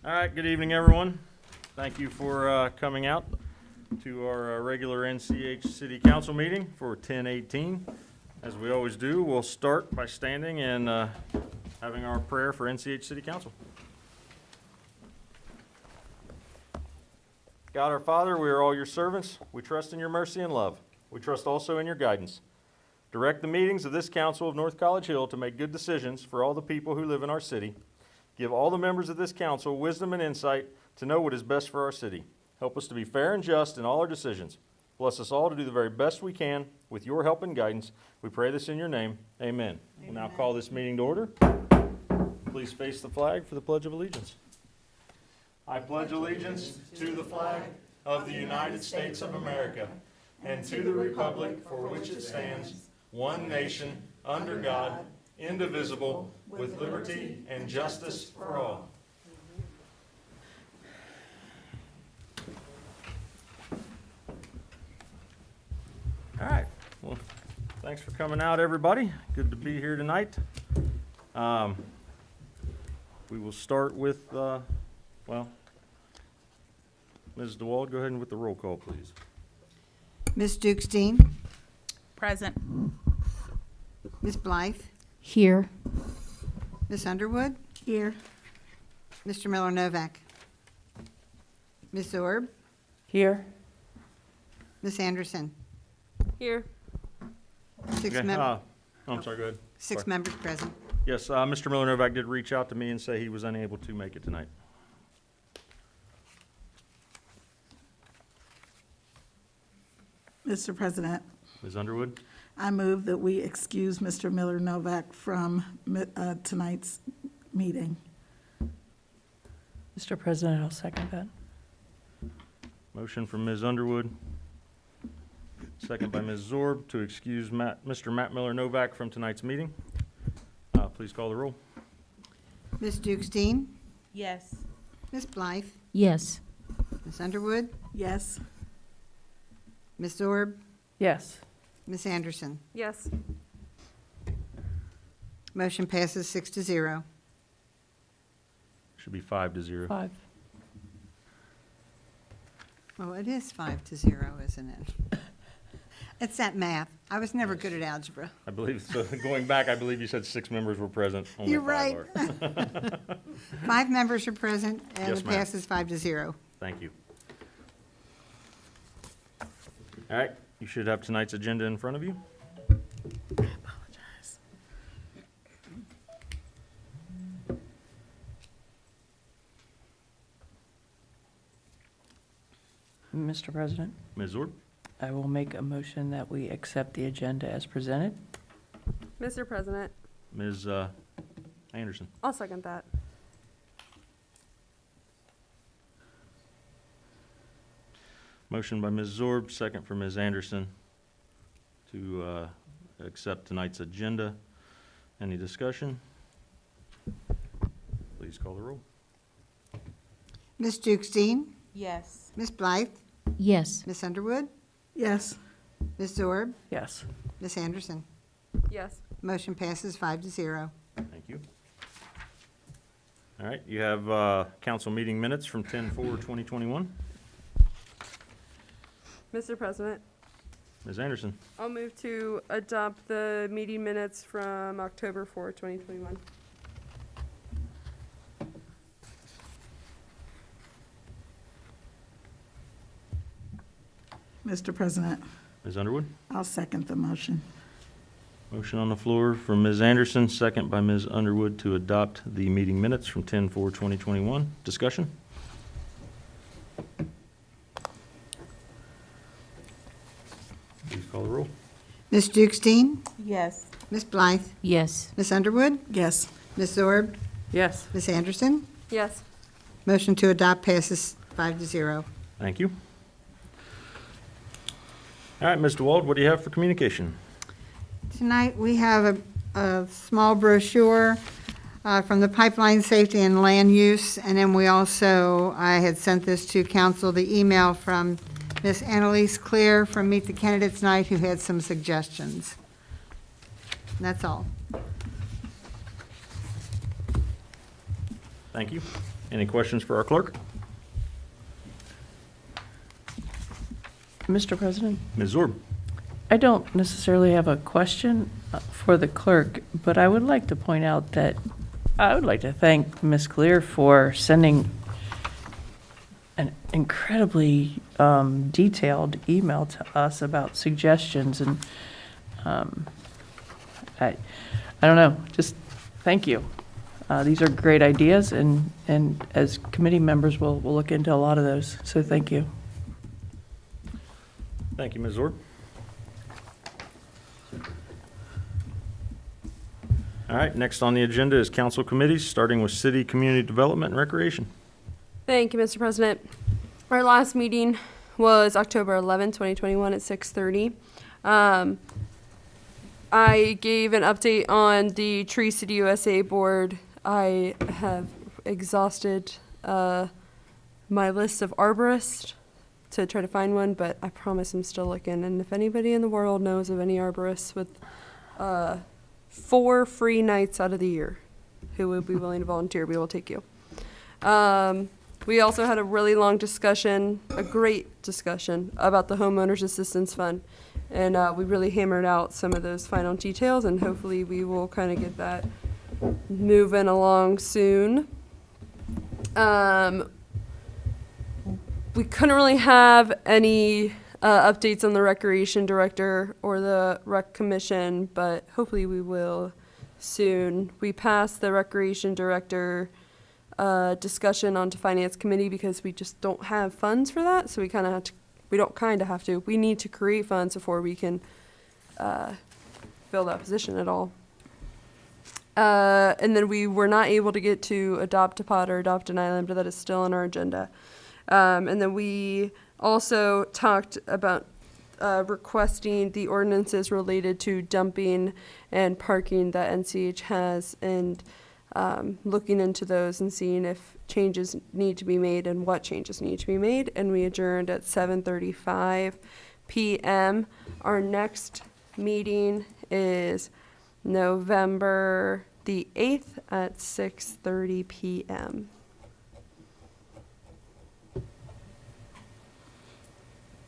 All right, good evening, everyone. Thank you for coming out to our regular NCH City Council meeting for 10/18. As we always do, we'll start by standing and having our prayer for NCH City Council. God our Father, we are all your servants. We trust in your mercy and love. We trust also in your guidance. Direct the meetings of this council of North College Hill to make good decisions for all the people who live in our city. Give all the members of this council wisdom and insight to know what is best for our city. Help us to be fair and just in all our decisions. Bless us all to do the very best we can with your help and guidance. We pray this in your name. Amen. We'll now call this meeting to order. Please face the flag for the Pledge of Allegiance. I pledge allegiance to the flag of the United States of America and to the republic for which it stands, one nation, under God, indivisible, with liberty and justice for all. All right. Well, thanks for coming out, everybody. Good to be here tonight. We will start with, Ms. DeWald, go ahead and with the roll call, please. Ms. Dukestein? Present. Ms. Blythe? Here. Ms. Underwood? Here. Mr. Miller-Novak? Ms. Zorb? Here. Ms. Anderson? Here. Six Okay, members. I'm sorry, go ahead. Six Sorry. members present. Yes, Mr. Miller-Novak did reach out to me and say he was unable to make it tonight. Mr. President, Ms. Underwood? I move that we excuse Mr. Miller-Novak from tonight's meeting. Mr. President, I'll second that. Motion from Ms. Underwood, second by Ms. Zorb to excuse Mr. Matt Miller-Novak from tonight's meeting. Please call the roll. Ms. Dukestein? Yes. Ms. Blythe? Yes. Ms. Underwood? Yes. Ms. Zorb? Yes. Ms. Anderson? Yes. Motion passes 6-0. Should be 5-0. 5. Well, it is 5-0, isn't it? It's that math. I was never good at algebra. I believe, so going back, I believe you said 6 members were present. Only You're 5 right. are. 5 members are present, and Yes, it ma'am. passes 5-0. Thank you. All right, you should have tonight's agenda in front of you. I apologize. Mr. President, Ms. Zorb? I will make a motion that we accept the agenda as presented. Mr. President, Ms. Anderson? I'll second that. Motion by Ms. Zorb, second for Ms. Anderson to accept tonight's agenda. Any discussion? Please call the roll. Ms. Dukestein? Yes. Ms. Blythe? Yes. Ms. Underwood? Yes. Ms. Zorb? Yes. Ms. Anderson? Yes. Motion passes 5-0. Thank you. All right, you have council meeting minutes from 10/4/2021. Mr. President, Ms. Anderson? I'll move to adopt the meeting minutes from October 4, 2021. Mr. President, Ms. Underwood? I'll second the motion. Motion on the floor from Ms. Anderson, second by Ms. Underwood to adopt the meeting minutes from 10/4/2021. Discussion? Please call the roll. Ms. Dukestein? Yes. Ms. Blythe? Yes. Ms. Underwood? Yes. Ms. Zorb? Yes. Ms. Anderson? Yes. Motion to adopt passes 5-0. Thank you. All right, Ms. DeWald, what do you have for communication? Tonight, we have a small brochure from the Pipeline Safety and Land Use, and then we also, I had sent this to council, the email from Ms. Annalise Clear from Meet the Candidates Night, who had some suggestions. And that's all. Thank you. Any questions for our clerk? Mr. President, Ms. Zorb? I don't necessarily have a question for the clerk, but I would like to point out that I would like to thank Ms. Clear for sending an incredibly detailed email to us about suggestions, and I don't know, just thank you. These are great ideas, and as committee members, we'll look into a lot of those, so thank you. Thank you, Ms. Zorb. All right, next on the agenda is council committees, starting with City Community Development and Recreation. Thank you, Mr. President. Our last meeting was October 11, 2021 at 6:30. I gave an update on the Tree City USA board. I have exhausted my list of arborists to try to find one, but I promise I'm still looking. And if anybody in the world knows of any arborists with 4 free nights out of the year who would be willing to volunteer, we will take you. We also had a really long discussion, a great discussion about the Homeowners Assistance Fund. And we really hammered out some of those final details, and hopefully we will kind of get that moving along soon. We couldn't really have any updates on the Recreation Director or the Rec Commission, but hopefully we will soon. We passed the Recreation Director discussion onto Finance Committee because we just don't have funds for that, so we kind of have to. We don't kind of have to. We need to create funds before we can fill that position at all. And then we were not able to get to adopt a pod or adopt an island, but that is still on our agenda. And then we also talked about requesting the ordinances related to dumping and parking that NCH has, and looking into those and seeing if changes need to be made and what changes need to be made. And we adjourned at 7:35 p.m. Our next meeting is November the 8th at 6:30 p.m.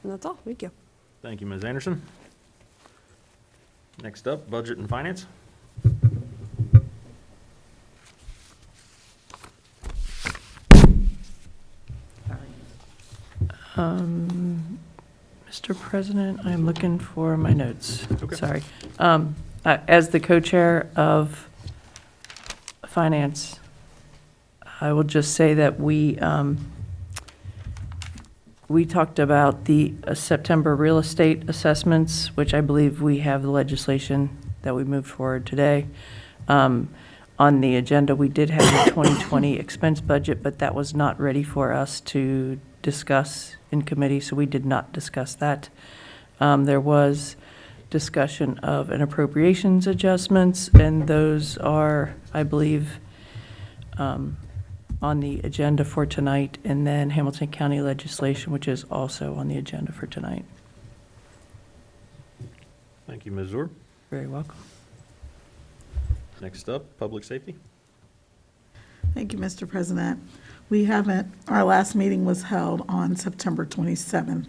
And that's all. Thank you. Thank you, Ms. Anderson. Next up, Budget and Finance. Mr. President, I'm looking for my notes. Okay. Sorry. As the co-chair of Finance, I will just say that we talked about the September real estate assessments, which I believe we have the legislation that we moved forward today. On the agenda, we did have the 2020 expense budget, but that was not ready for us to discuss in committee, so we did not discuss that. There was discussion of an appropriations adjustments, and those are, I believe, on the agenda for tonight, and then Hamilton County legislation, which is also on the agenda for tonight. Thank you, Ms. Zorb. Very welcome. Next up, Public Safety. Thank you, Mr. President. Our last meeting was held on September 27th,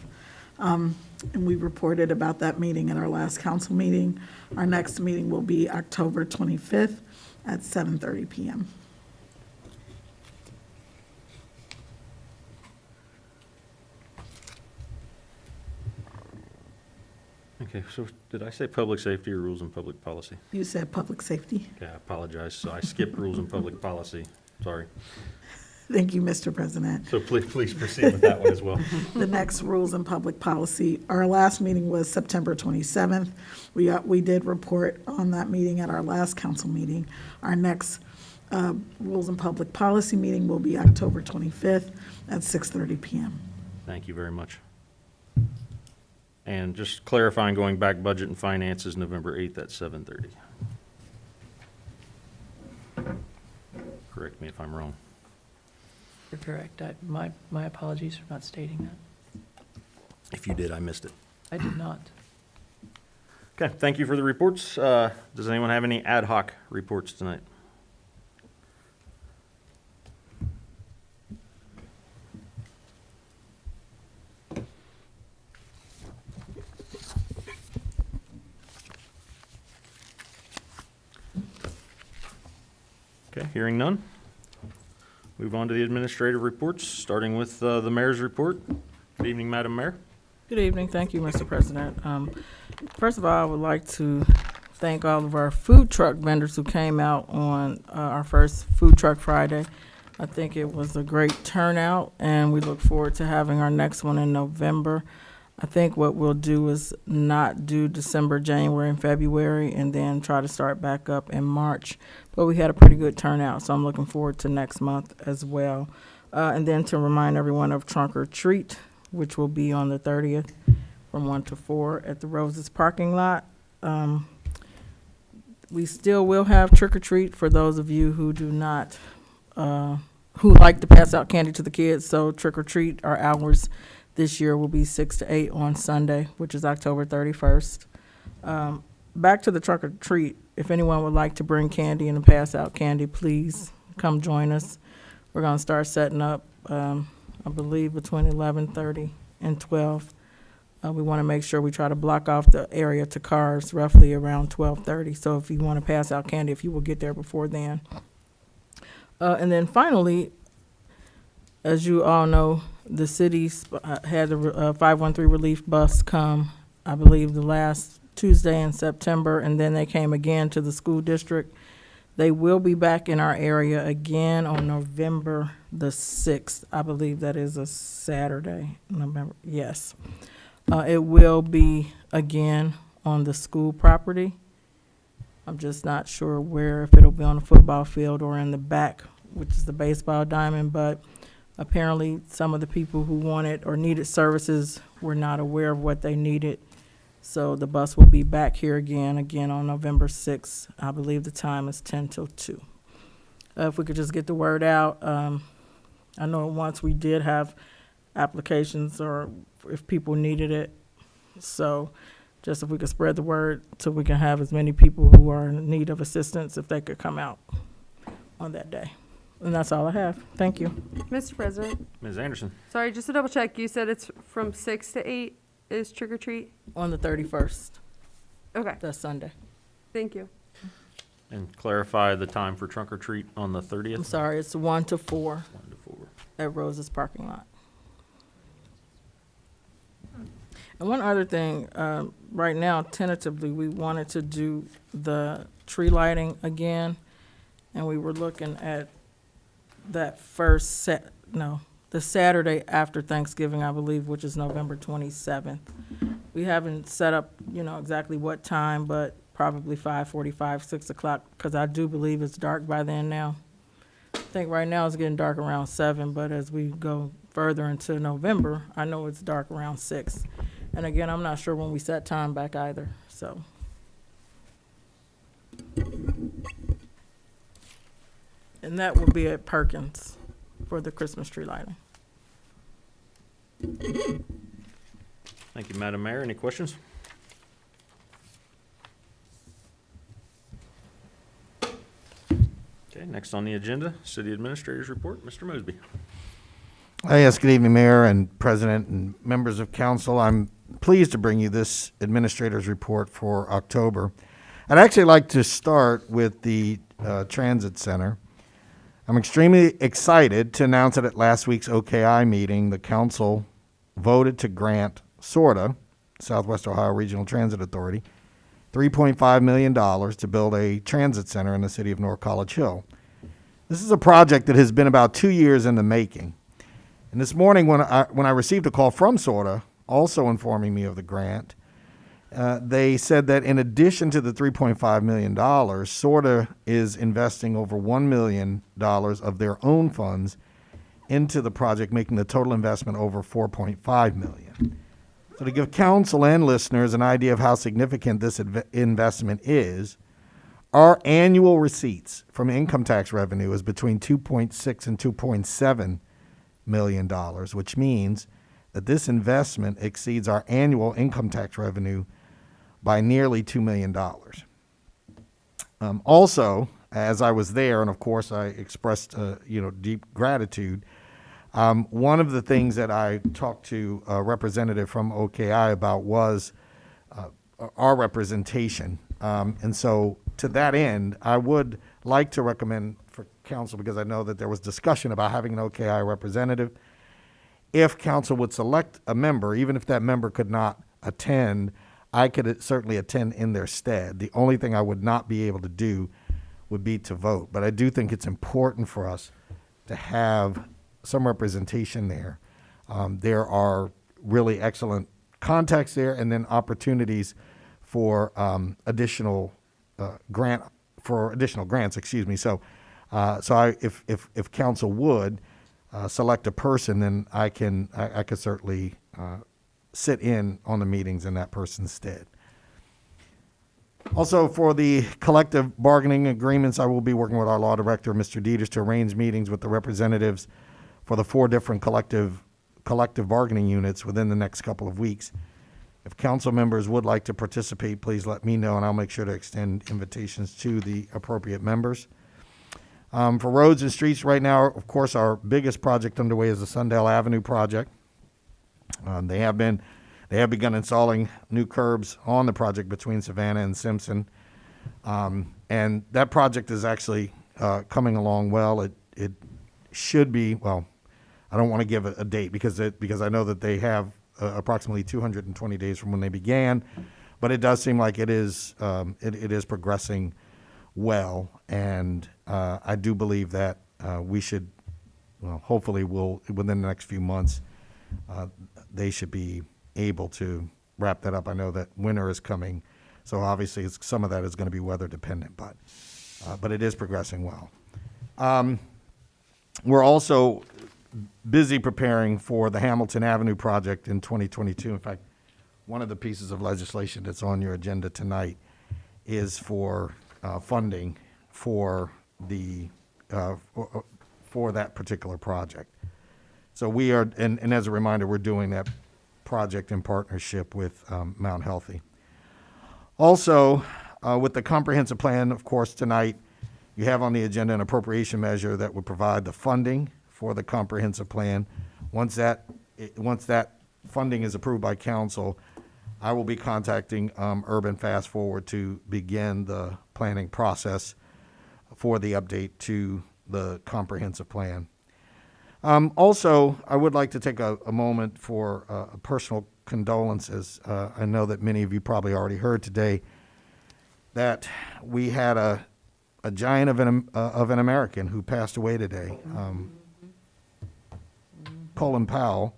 and we reported about that meeting at our last council meeting. Our next meeting will be October 25th at 7:30 p.m. Okay, so did I say Public Safety or Rules and Public Policy? You said public safety. Okay, I apologize. So I skipped Rules and Public Policy. Sorry. Thank you, Mr. President. So please proceed with that one as well. The next rules and public policy, our last meeting was September 27th. We did report on that meeting at our last council meeting. Our next rules and public policy meeting will be October 25th at 6:30 p.m. Thank you very much. And just clarifying, going back, Budget and Finance is November 8th at 7:30. Correct me if I'm wrong. You're correct. My apologies for not stating that. If you did, I missed it. I did not. Okay, thank you for the reports. Does anyone have any ad hoc reports tonight? Okay, hearing none. Move on to the administrative reports, starting with the mayor's report. Good evening, Madam Mayor. Good evening. Thank you, Mr. President. First of all, I would like to thank all of our food truck vendors who came out on our first Food Truck Friday. I think it was a great turnout, and we look forward to having our next one in November. I think what we'll do is not do December, January, and February, and then try to start back up in March. But we had a pretty good turnout, so I'm looking forward to next month as well. And then to remind everyone of Trunk or Treat, which will be on the 30th from 1 to 4 at the Roses parking lot. We still will have trick or treat for those of you who do not, who like to pass out candy to the kids. So trick or treat, our hours this year will be 6 to 8 on Sunday, which is October 31st. Back to the trick or treat. If anyone would like to bring candy and pass out candy, please come join us. We're going to start setting up, I believe, between 11:30 and 12. We want to make sure we try to block off the area to cars roughly around 12:30. So if you want to pass out candy, if you will get there before then. And then finally, as you all know, the city had a 513 relief bus come, I believe, the last Tuesday in September, and then they came again to the school district. They will be back in our area again on November the 6th. I believe that is a Saturday. November, yes. It will be again on the school property. I'm just not sure where, if it'll be on the football field or in the back, which is the baseball diamond, but apparently some of the people who wanted or needed services were not aware of what they needed. So the bus will be back here again on November 6th. I believe the time is 10 till 2. If we could just get the word out. I know once we did have applications or if people needed it. So just if we could spread the word so we can have as many people who are in need of assistance, if they could come out on that day. And that's all I have. Thank you. Mr. President, Ms. Anderson. sorry, just to double check, you said it's from 6 to 8 is trick or treat? On the 31st, Okay, that's Sunday. thank you. And clarify the time for trunk or treat on the 30th. I'm sorry, it's 1 to 4 1 to 4. at Rose's parking lot. And one other thing, right now, tentatively, we wanted to do the tree lighting again, and we were looking at that the Saturday after Thanksgiving, I believe, which is November 27th. We haven't set up, exactly what time, but probably 5:45, 6 o'clock, because I do believe it's dark by then now. I think right now it's getting dark around 7, but as we go further into November, I know it's dark around 6. And again, I'm not sure when we set time back either, so. And that will be at Perkins for the Christmas tree lighting. Thank you, Madam Mayor. Any questions? Okay, next on the agenda, City Administrator's Report. Mr. Mosby. Yes, good evening, Mayor and President and members of council. I'm pleased to bring you this Administrator's Report for October. I'd actually like to start with the Transit Center. I'm extremely excited to announce that at last week's OKI meeting, the council voted to grant SORTA, Southwest Ohio Regional Transit Authority, $3.5 million to build a transit center in the city of North College Hill. This is a project that has been about 2 years in the making. And this morning when I received a call from SORTA, also informing me of the grant, they said that in addition to the $3.5 million, SORTA is investing over $1 million of their own funds into the project, making the total investment over $4.5 million. So to give council and listeners an idea of how significant this investment is, our annual receipts from income tax revenue is between $2.6 and $2.7 million, which means that this investment exceeds our annual income tax revenue by nearly $2 million. Also, as I was there, and of course I expressed deep gratitude, one of the things that I talked to a representative from OKI about was our representation. And so to that end, I would like to recommend council, because I know that there was discussion about having an OKI representative. If council would select a member, even if that member could not attend, I could certainly attend in their stead. The only thing I would not be able to do would be to vote. But I do think it's important for us to have some representation there. There are really excellent contacts there, and then opportunities for additional grants. Excuse me. So, if council would select a person, then I could certainly sit in on the meetings in that person's stead. Also, for the collective bargaining agreements, I will be working with our law director, Mr. Dieters, to arrange meetings with the representatives for the 4 different collective bargaining units within the next couple of weeks. If council members would like to participate, please let me know, and I'll make sure to extend invitations to the appropriate members. For roads and streets right now, of course, our biggest project underway is the Sundale Avenue project. They have begun installing new curbs on the project between Savannah and Simpson. And that project is actually coming along well. It should be, well, I don't want to give a date because I know that they have approximately 220 days from when they began, but it does seem like it is progressing well, and I do believe that we should, well, hopefully within the next few months, they should be able to wrap that up. I know that winter is coming, so obviously some of that is going to be weather dependent, but it is progressing well. We're also busy preparing for the Hamilton Avenue project in 2022. In fact, one of the pieces of legislation that's on your agenda tonight is for funding for that particular project. So we are, and as a reminder, we're doing that project in partnership with Mount Healthy. Also, with the comprehensive plan, of course, tonight, you have on the agenda an appropriation measure that would provide the funding for the comprehensive plan. Once that funding is approved by council, I will be contacting Urban Fast Forward to begin the planning process for the update to the comprehensive plan. Also, I would like to take a moment for personal condolences. I know that many of you probably already heard today that we had a giant of an American who passed away today, Colin Powell.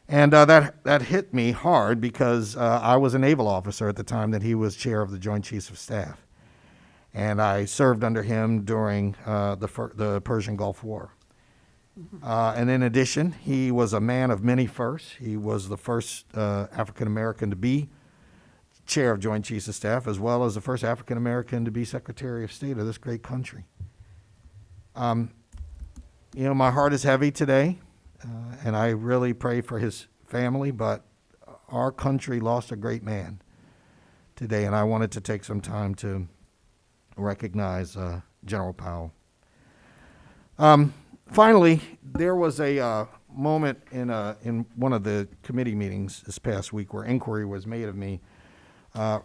And that hit me hard because I was a naval officer at the time that he was chair of the Joint Chiefs of Staff. And I served under him during the Persian Gulf War. And in addition, he was a man of many firsts. He was the first African-American to be chair of Joint Chiefs of Staff, as well as the first African-American to be Secretary of State of this great country. My heart is heavy today, and I really pray for his family, but our country lost a great man today, and I wanted to take some time to recognize General Powell. Finally, there was a moment in one of the committee meetings this past week where inquiry was made of me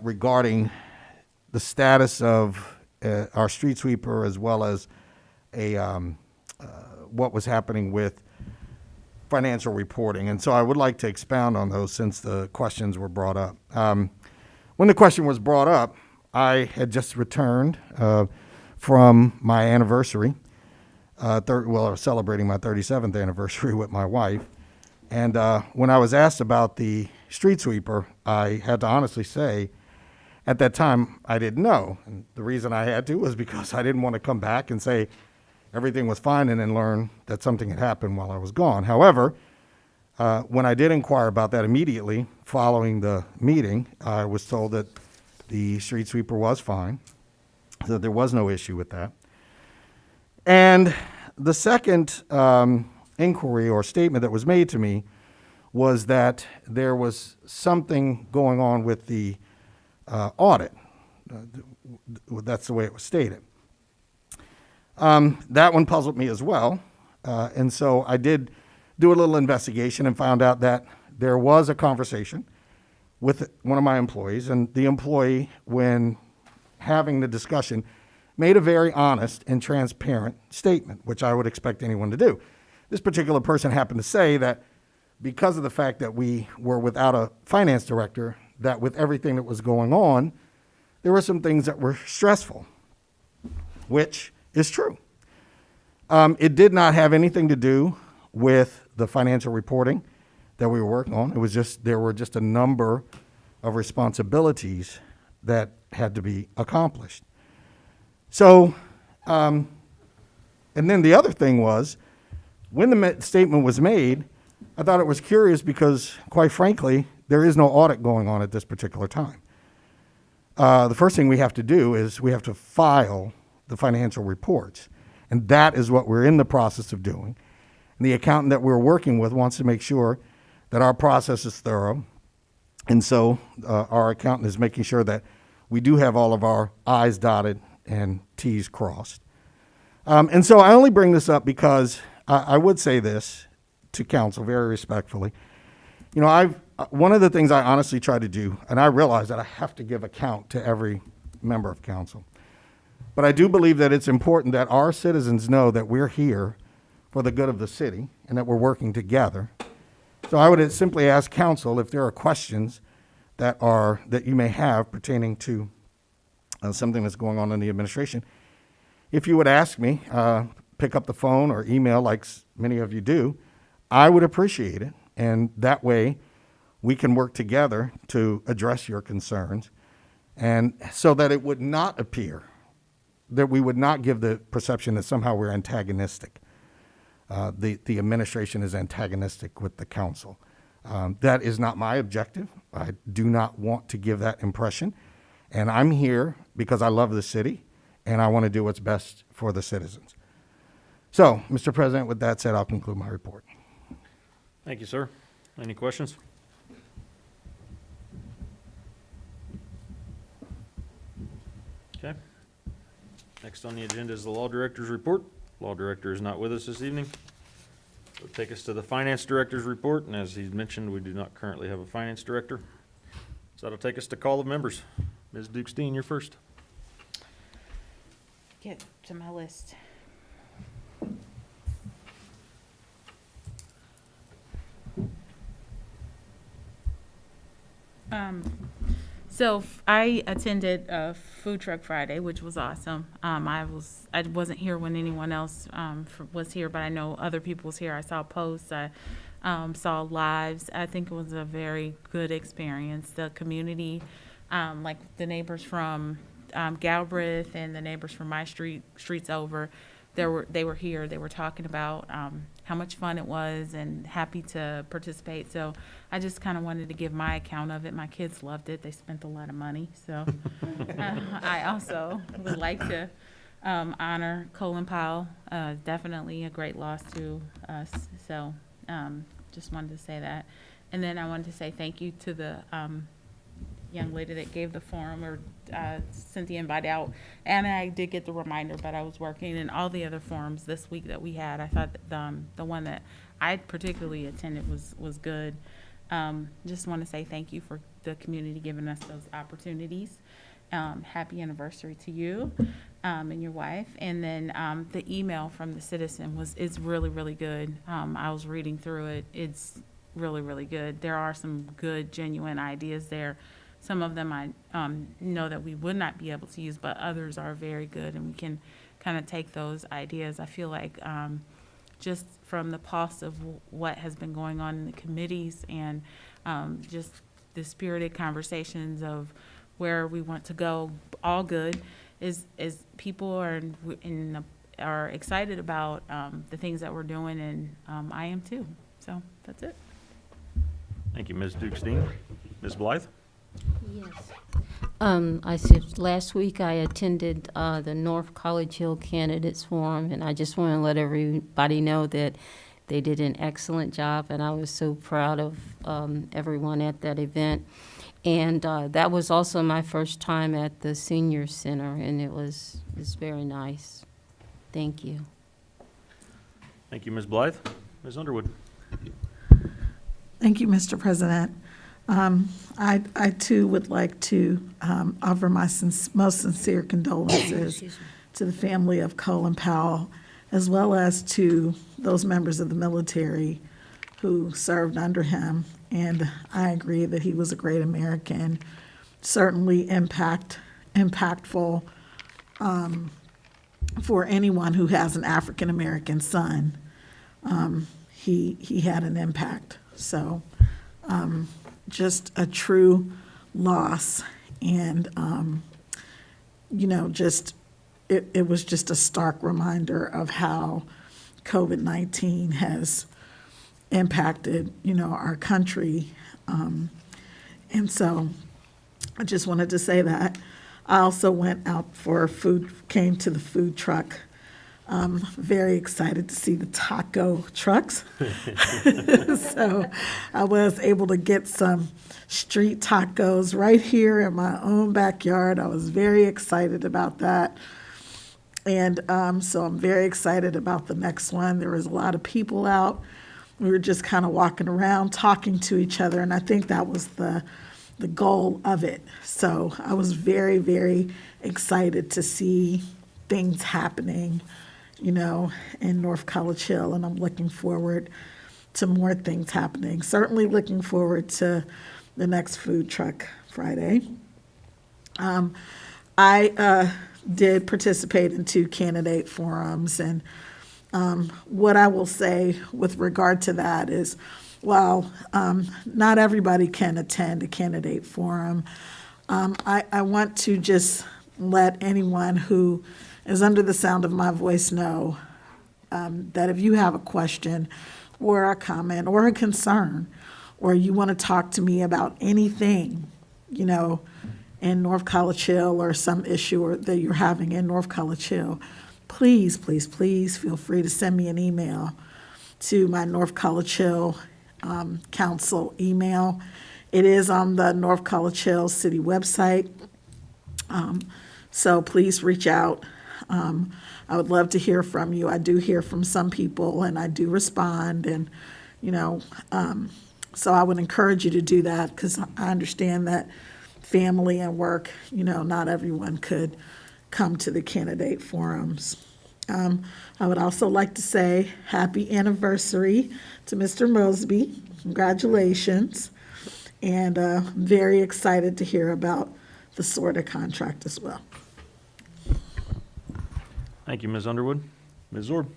regarding the status of our street sweeper, as well as what was happening with financial reporting. And so I would like to expound on those since the questions were brought up. When the question was brought up, I had just returned from my anniversary. I was celebrating my 37th anniversary with my wife. And when I was asked about the street sweeper, I had to honestly say, at that time, I didn't know. And the reason I had to was because I didn't want to come back and say everything was fine and then learn that something had happened while I was gone. However, when I did inquire about that immediately following the meeting, I was told that the street sweeper was fine, so there was no issue with that. And the second inquiry or statement that was made to me was that there was something going on with the audit. That's the way it was stated. That one puzzled me as well. And so I did do a little investigation and found out that there was a conversation with one of my employees, and the employee, when having the discussion, made a very honest and transparent statement, which I would expect anyone to do. This particular person happened to say that because of the fact that we were without a finance director, that with everything that was going on, there were some things that were stressful, which is true. It did not have anything to do with the financial reporting that we were working on. It was just, there were just a number of responsibilities that had to be accomplished. So, and then the other thing was, when the statement was made, I thought it was curious because, quite frankly, there is no audit going on at this particular time. The first thing we have to do is we have to file the financial reports, and that is what we're in the process of doing. And the accountant that we're working with wants to make sure that our process is thorough, and so our accountant is making sure that we do have all of our I's dotted and T's crossed. And so I only bring this up because I would say this to council very respectfully. You know, one of the things I honestly try to do, and I realize that I have to give account to every member of council, but I do believe that it's important that our citizens know that we're here for the good of the city and that we're working together. So I would simply ask council if there are questions that you may have pertaining to something that's going on in the administration. If you would ask me, pick up the phone or email like many of you do, I would appreciate it. And that way we can work together to address your concerns, and so that it would not appear that we would not give the perception that somehow we're antagonistic. The administration is antagonistic with the council. That is not my objective. I do not want to give that impression. And I'm here because I love the city and I want to do what's best for the citizens. So, Mr. President, with that said, I'll conclude my report. Thank you, sir. Any questions? Okay. Next on the agenda is the Law Director's report. Law Director is not with us this evening. So take us to the Finance Director's report, and as he mentioned, we do not currently have a Finance Director. So that'll take us to call of members. Ms. Dukestein, you're first. Get to my list. So I attended Food Truck Friday, which was awesome. I wasn't here when anyone else was here, but I know other people was here. I saw posts, I saw lives. I think it was a very good experience. The community, like the neighbors from Galbraith and the neighbors from my streets over, they were here. They were talking about how much fun it was and happy to participate. So I just kind of wanted to give my account of it. My kids loved it. They spent a lot of money. So I also would like to honor Colin Powell. Definitely a great loss to us. So just wanted to say that. And then I wanted to say thank you to the young lady that gave the forum or sent the invite out. And I did get the reminder, but I was working in all the other forums this week that we had. I thought that the one that I particularly attended was good. Just want to say thank you for the community giving us those opportunities. Happy anniversary to you and your wife. And then the email from the citizen is really, really good. I was reading through it. It's really, really good. There are some good, genuine ideas there. Some of them I know that we would not be able to use, but others are very good, and we can kind of take those ideas. I feel like just from the pulse of what has been going on in the committees and just the spirited conversations of where we want to go, all good, is people are excited about the things that we're doing, and I am too. So that's it. Thank you, Ms. Dukestein. Ms. Blythe? Yes. Last week I attended the North College Hill Candidates Forum, and I just want to let everybody know that they did an excellent job, and I was so proud of everyone at that event. And that was also my first time at the Senior Center, and it's very nice. Thank you. Thank you, Ms. Blythe. Ms. Underwood? Thank you, Mr. President. I too would like to offer my most sincere condolences to the family of Colin Powell, as well as to those members of the military who served under him. And I agree that he was a great American, certainly impactful for anyone who has an African-American son. He had an impact. So just a true loss. And, it was just a stark reminder of how COVID-19 has impacted, our country. And so I just wanted to say that. I also went out for food, came to the food truck. Very excited to see the taco trucks. So I was able to get some street tacos right here in my own backyard. I was very excited about that. And so I'm very excited about the next one. There was a lot of people out. We were just kind of walking around, talking to each other, and I think that was the goal of it. So I was very, very excited to see things happening, in North College Hill, and I'm looking forward to more things happening. Certainly looking forward to the next Food Truck Friday. I did participate in 2 candidate forums, and what I will say with regard to that is, while not everybody can attend a candidate forum, I want to just let anyone who is under the sound of my voice know that if you have a question or a comment or a concern, or you want to talk to me about anything, in North College Hill or some issue that you're having in North College Hill, please, please, please feel free to send me an email to my North College Hill Council email. It is on the North College Hill City website. So please reach out. I would love to hear from you. I do hear from some people and I do respond, and, so I would encourage you to do that, because I understand that family and work, not everyone could come to the candidate forums. I would also like to say happy anniversary to Mr. Mosby. Congratulations. And very excited to hear about the SORTA contract as well. Thank you, Ms. Underwood. Ms. Zorb?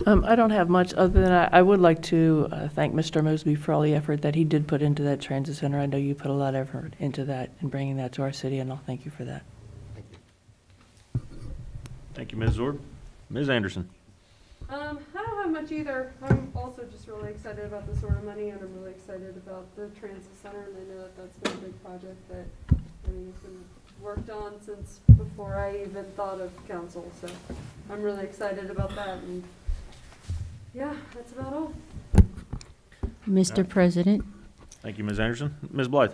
I don't have much other than I would like to thank Mr. Mosby for all the effort that he did put into that transit center. I know you put a lot of effort into that and bringing that to our city, and I'll thank you for that. Thank you, Ms. Zorb. Ms. Anderson? I don't have much either. I'm also just really excited about the sort of money, and I'm really excited about the transit center, and I know that that's been a big project that has been worked on since before I even thought of council, so I'm really excited about that, and yeah, that's about all. Mr. President, Thank you, Ms. Anderson. Ms. Blythe?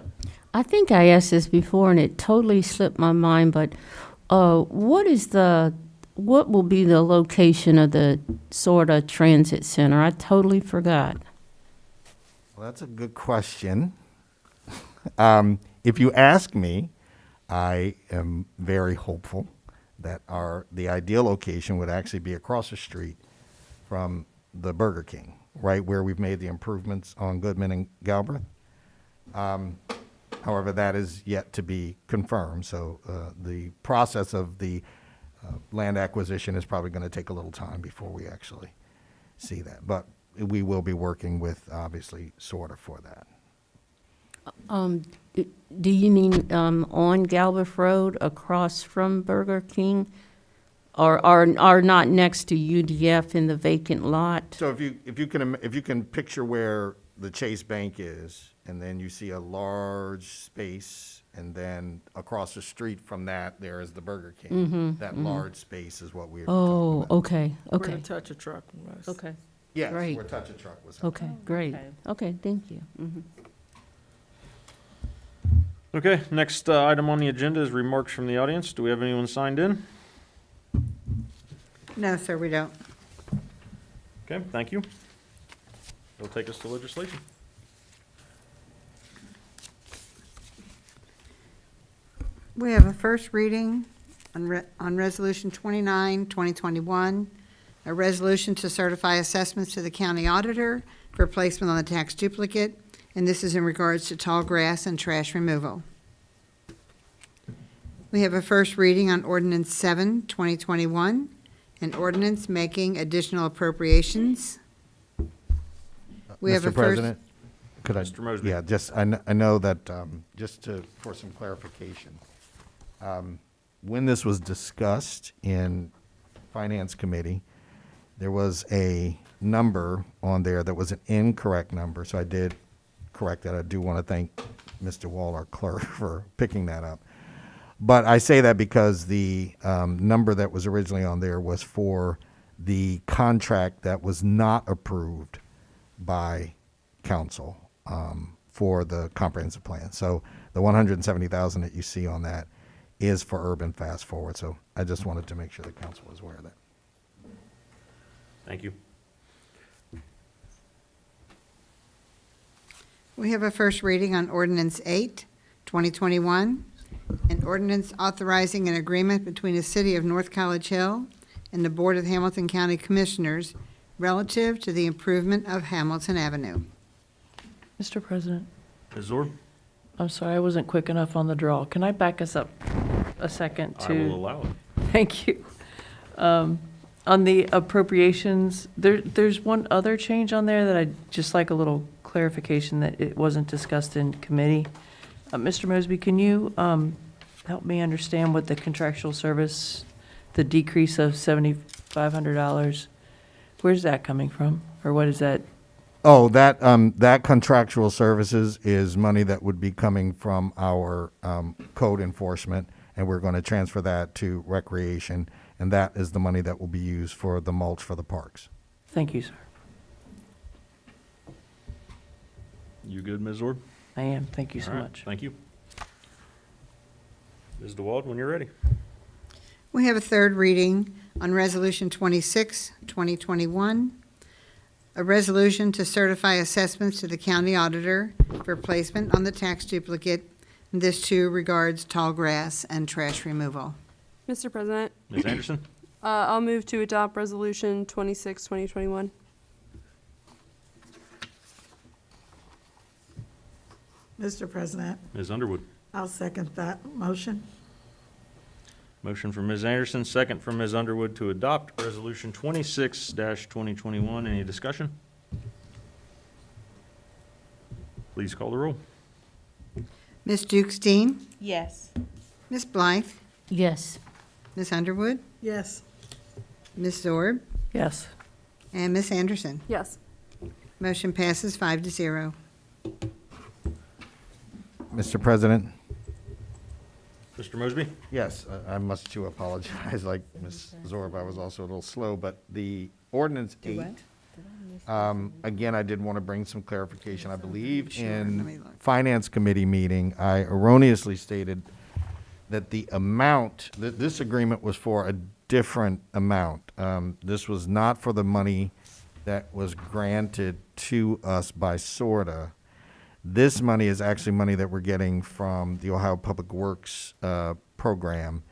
I think I asked this before and it totally slipped my mind, but what will be the location of the SORTA Transit Center? I totally forgot. Well, that's a good question. If you ask me, I am very hopeful that the ideal location would actually be across the street from the Burger King, right where we've made the improvements on Goodman and Galbraith. However, that is yet to be confirmed, so the process of the land acquisition is probably going to take a little time before we actually see that. But we will be working with, obviously, SORTA for that. Do you mean on Galbraith Road across from Burger King? Or not next to UDF in the vacant lot? So if you can picture where the Chase Bank is, and then you see a large space, and then across the street from that, there is the Burger King. That large space is what we're talking Oh, about. okay, Where okay, the touch a truck was. okay, Yes, great. where Touch a Truck was. okay, great. Okay, thank you. Okay, next item on the agenda is remarks from the audience. Do we have anyone signed in? No, sir, we don't. Okay, thank you. It'll take us to legislation. We have a first reading on Resolution 29, 2021, a resolution to certify assessments to the county auditor for placement on the tax duplicate, and this is in regards to tall grass and trash removal. We have a first reading on Ordinance 7, 2021, an ordinance making additional appropriations. We have Mr. a first- President, could I? Mr. Mosby. Yeah, just, I know that, for some clarification, when this was discussed in Finance Committee, there was a number on there that was an incorrect number, so I did correct that. I do want to thank Mr. Wall, our clerk, for picking that up. But I say that because the number that was originally on there was for the contract that was not approved by council for the comprehensive plan. So the 170,000 that you see on that is for urban fast forward. So I just wanted to make sure the council was aware of that. Thank you. We have a first reading on Ordinance 8, 2021, an ordinance authorizing an agreement between the City of North College Hill and the Board of Hamilton County Commissioners relative to the improvement of Hamilton Avenue. Mr. President, Ms. Zorb, I'm sorry, I wasn't quick enough on the draw. Can I back us up a second I to? will allow it. Thank you. On the appropriations, there's one other change on there that I'd just like a little clarification that it wasn't discussed in committee. Mr. Mosby, can you help me understand what the contractual service, the decrease of $7,500, where's that coming from? Or what is that? Oh, that contractual services is money that would be coming from our code enforcement, and we're going to transfer that to recreation, and that is the money that will be used for the mulch for the parks. Thank you, sir. You good, Ms. Zorb? I am. Thank you so All right, much. Thank you. Ms. DeWald, when you're ready. We have a third reading on Resolution 26, 2021, a resolution to certify assessments to the county auditor for placement on the tax duplicate. This too regards tall grass and trash removal. Mr. President, Ms. Anderson? I'll move to adopt Resolution 26, 2021. Mr. President, Ms. Underwood? I'll second that motion. Motion from Ms. Anderson, second from Ms. Underwood to adopt Resolution 26-2021. Any discussion? Please call the roll. Ms. Dukestein? Yes. Ms. Blythe? Yes. Ms. Underwood? Yes. Ms. Zorb? Yes. And Ms. Anderson. Yes. Motion passes 5-0. Mr. President? Mr. Mosby? Yes, I must too apologize, like Ms. Zorb, I was also a little slow, but the ordinance 8, again, I did want to bring some clarification. I believe Sure, let me in look. Finance Committee meeting, I erroneously stated that the amount, that this agreement was for a different amount. This was not for the money that was granted to us by SORTA. This money is actually money that we're getting from the Ohio Public Works program.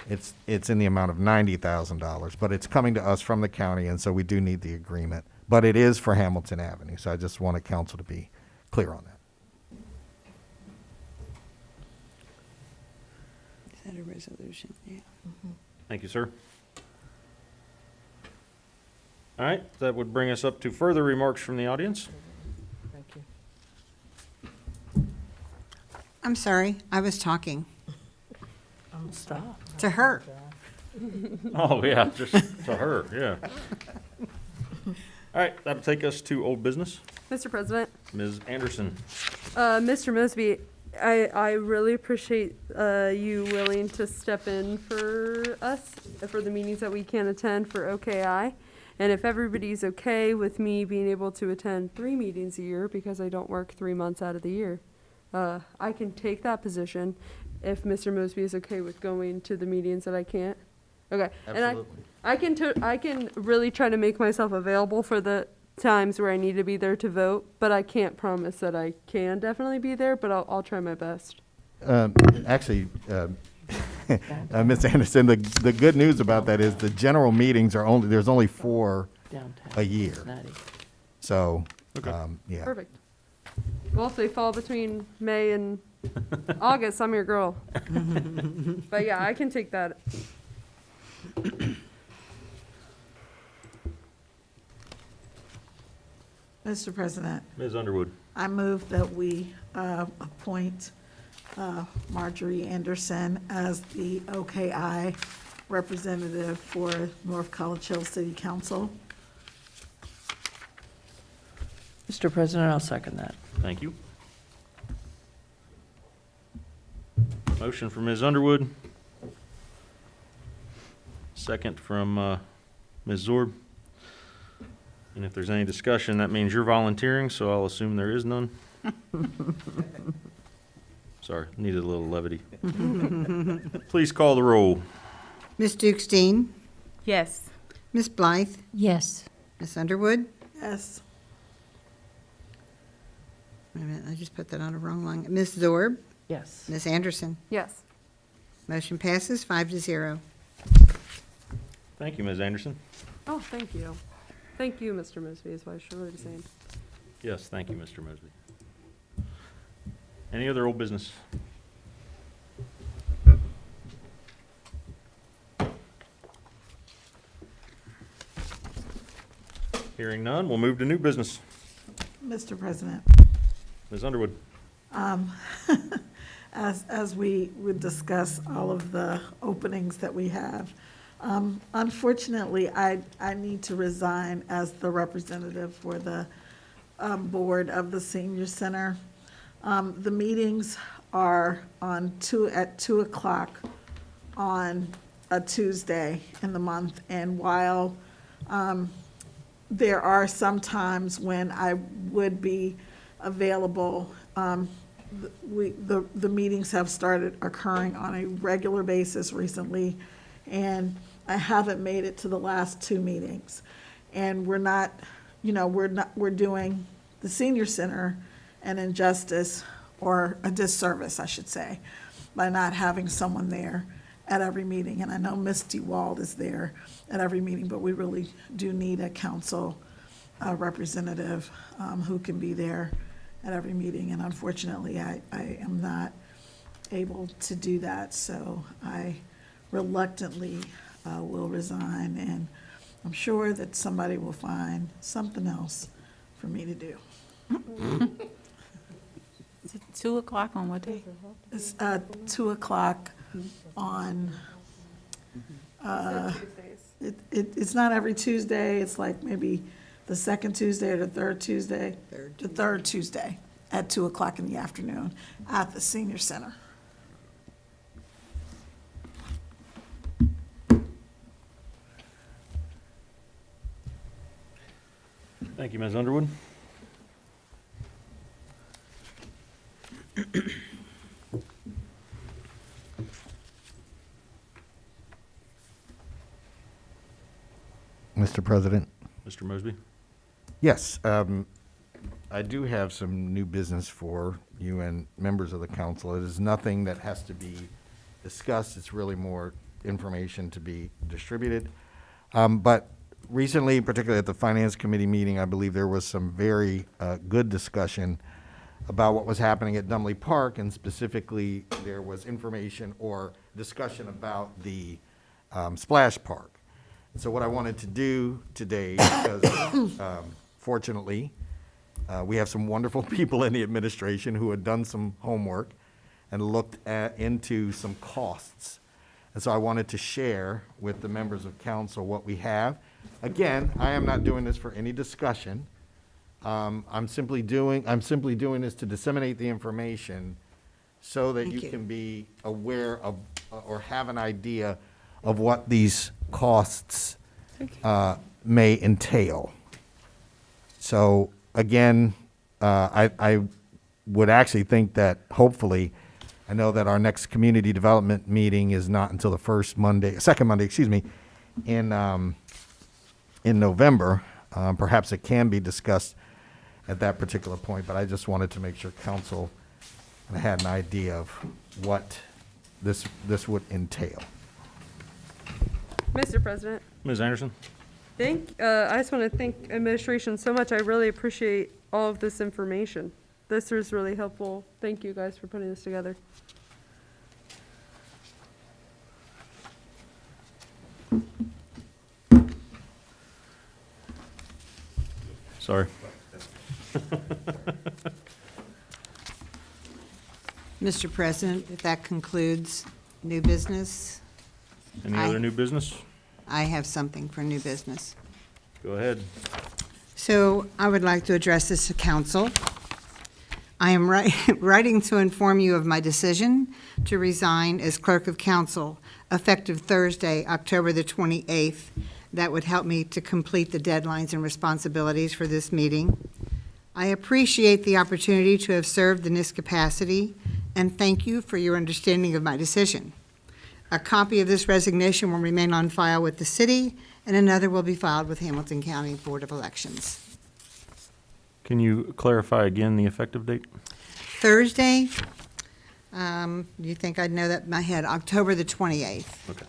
It's in the amount of $90,000, but it's coming to us from the county, and so we do need the agreement. But it is for Hamilton Avenue, so I just wanted council to be clear on that. Is that a resolution? Yeah. Thank you, sir. All right, that would bring us up to further remarks from the audience. Thank you. I'm sorry, I was talking Stop. to her. Oh, yeah, just to her, yeah. All right, that'll take us to old business. Mr. President, Ms. Anderson. Mr. Mosby, I really appreciate you willing to step in for us, for the meetings that we can't attend for OKI. And if everybody's okay with me being able to attend 3 meetings a year, because I don't work 3 months out of the year, I can take that position if Mr. Mosby is okay with going to the meetings that I can't. Okay. Absolutely. And I can really try to make myself available for the times where I need to be there to vote, but I can't promise that I can definitely be there, but I'll try my best. Actually, Ms. Anderson, the good news about that is the general meetings there's only 4 Downtown. a year. Cincinnati. So, Okay. yeah. Perfect. Well, if they fall between May and August, I'm your girl. But yeah, I can take that. Mr. President, Ms. Underwood. I move that we appoint Marjorie Anderson as the OKI representative for North College Hill City Council. Mr. President, I'll second that. Thank you. Motion from Ms. Underwood. Second from Ms. Zorb. And if there's any discussion, that means you're volunteering, so I'll assume there is none. Sorry, needed a little levity. Please call the roll. Ms. Dukestein? Yes. Ms. Blythe? Yes. Ms. Underwood? Yes. Wait a minute, I just put that on the wrong line. Ms. Zorb? Yes. Ms. Anderson? Yes. Motion passes 5-0. Thank you, Ms. Anderson. Oh, thank you. Thank you, Mr. Mosby, is what I should really be saying. Yes, thank you, Mr. Mosby. Any other old business? Hearing none, we'll move to new business. Mr. President, Ms. Underwood. as we would discuss all of the openings that we have, unfortunately, I need to resign as the representative for the board of the senior center. The meetings are at 2 o'clock on a Tuesday in the month, and while there are some times when I would be available, the meetings have started occurring on a regular basis recently, and I haven't made it to the last 2 meetings. And we're doing the senior center an injustice, or a disservice, I should say, by not having someone there at every meeting. And I know Misty Wald is there at every meeting, but we really do need a council representative who can be there at every meeting. And unfortunately, I am not able to do that, so I reluctantly will resign, and I'm sure that somebody will find something else for me to do. Is it 2 o'clock on what day? It's 2 o'clock on, it's not every Tuesday, it's like maybe the second Tuesday or the third Tuesday. The third Tuesday at 2 o'clock in the afternoon at the senior center. Thank you, Ms. Underwood. Mr. President? Mr. Mosby. Yes, I do have some new business for you and members of the council. It is nothing that has to be discussed. It's really more information to be distributed. But recently, particularly at the Finance Committee meeting, I believe there was some very good discussion about what was happening at Dumley Park, and specifically, there was information or discussion about the splash park. So what I wanted to do today, because fortunately, we have some wonderful people in the administration who had done some homework and looked into some costs. And so I wanted to share with the members of council what we have. Again, I am not doing this for any discussion. I'm simply doing this to disseminate the information so that you can be aware of or have an idea of what these costs may entail. So again, I would actually think that hopefully, I know that our next community development meeting is not until the second Monday, in November. Perhaps it can be discussed at that particular point, but I just wanted to make sure council had an idea of what this would entail. Mr. President, Ms. Anderson? I just want to thank administration so much. I really appreciate all of this information. This was really helpful. Thank you guys for putting this together. Sorry. Mr. President, if that concludes new business, Any Aye. other new business? I have something for new business. Go ahead. So I would like to address this to council. I am writing to inform you of my decision to resign as clerk of council effective Thursday, October the 28th. That would help me to complete the deadlines and responsibilities for this meeting. I appreciate the opportunity to have served in this capacity, and thank you for your understanding of my decision. A copy of this resignation will remain on file with the city, and another will be filed with Hamilton County Board of Elections. Can you clarify again the effective date? Thursday, you think I'd know that in my head, October the 28th. Okay.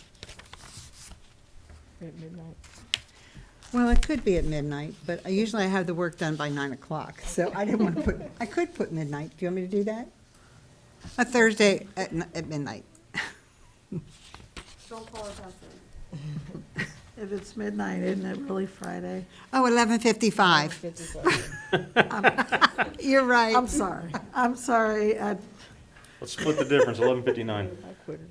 At midnight. Well, it could be at midnight, but usually I have the work done by 9 o'clock, so I didn't want to put, I could put midnight. Do you want me to do that? A Thursday at midnight. Don't call it If it's midnight, isn't it really Friday? Oh, 11:55. You're right. I'm sorry. I'm sorry. Let's split the difference, 11:59. I quit at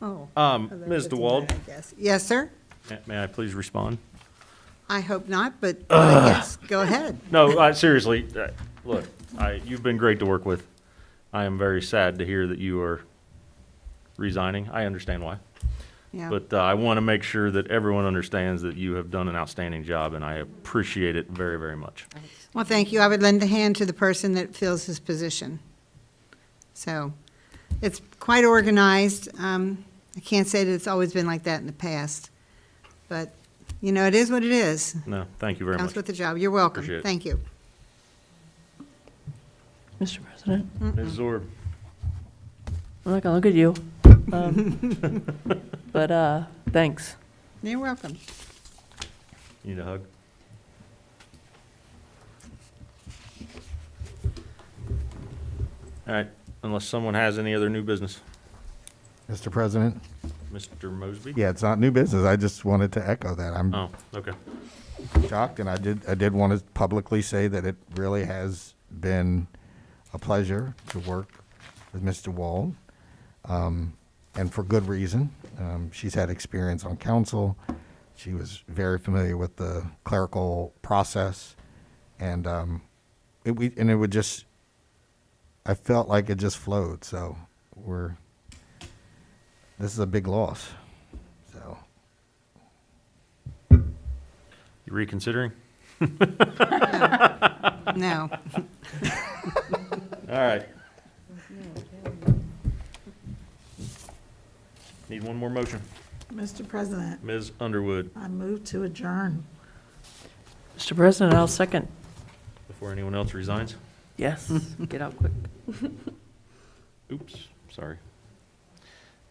11:59. Oh. Ms. DeWald, I guess. Yes, sir? may I please respond? I hope not, but yes, go ahead. No, seriously, look, you've been great to work with. I am very sad to hear that you are resigning. I understand why. Yeah. But I want to make sure that everyone understands that you have done an outstanding job, and I appreciate it very, very much. Well, thank you. I would lend a hand to the person that fills his position. So it's quite organized. I can't say that it's always been like that in the past, but, you know, it is what it is. No, thank you very Comes much. with the job. You're welcome. Appreciate it. Thank you. Mr. President, Ms. Zorb, I'm not gonna look at you. But, thanks. You're welcome. you need a hug? All right, unless someone has any other new business. Mr. President? Mr. Mosby? Yeah, it's not new business. I just wanted to echo that. I'm Oh, okay. shocked, and I did want to publicly say that it really has been a pleasure to work with Mr. Wald, and for good reason. She's had experience on council. She was very familiar with the clerical process, and it would just, I felt like it just flowed. So this is a big loss. So. You reconsidering? No. All right. Need one more motion. Mr. President, Ms. Underwood, I move to adjourn. Mr. President, I'll second. before anyone else resigns. Yes, get out quick. Oops, sorry.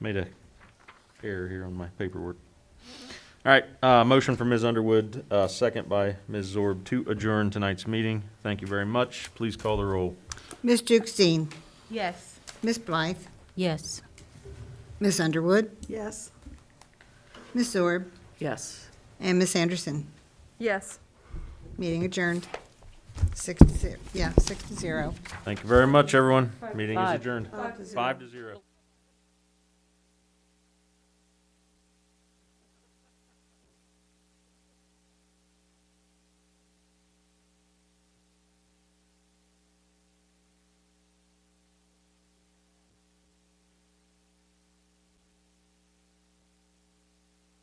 Made a error here on my paperwork. All right, motion from Ms. Underwood, second by Ms. Zorb to adjourn tonight's meeting. Thank you very much. Please call the roll. Ms. Jukestein, Yes. Ms. Blythe, Yes. Ms. Underwood, Yes. Ms. Zorb, Yes. and Ms. Anderson. Yes. Meeting adjourned. 6-0. 6-0. Thank you very much, everyone. Meeting is Five. adjourned. 5-0.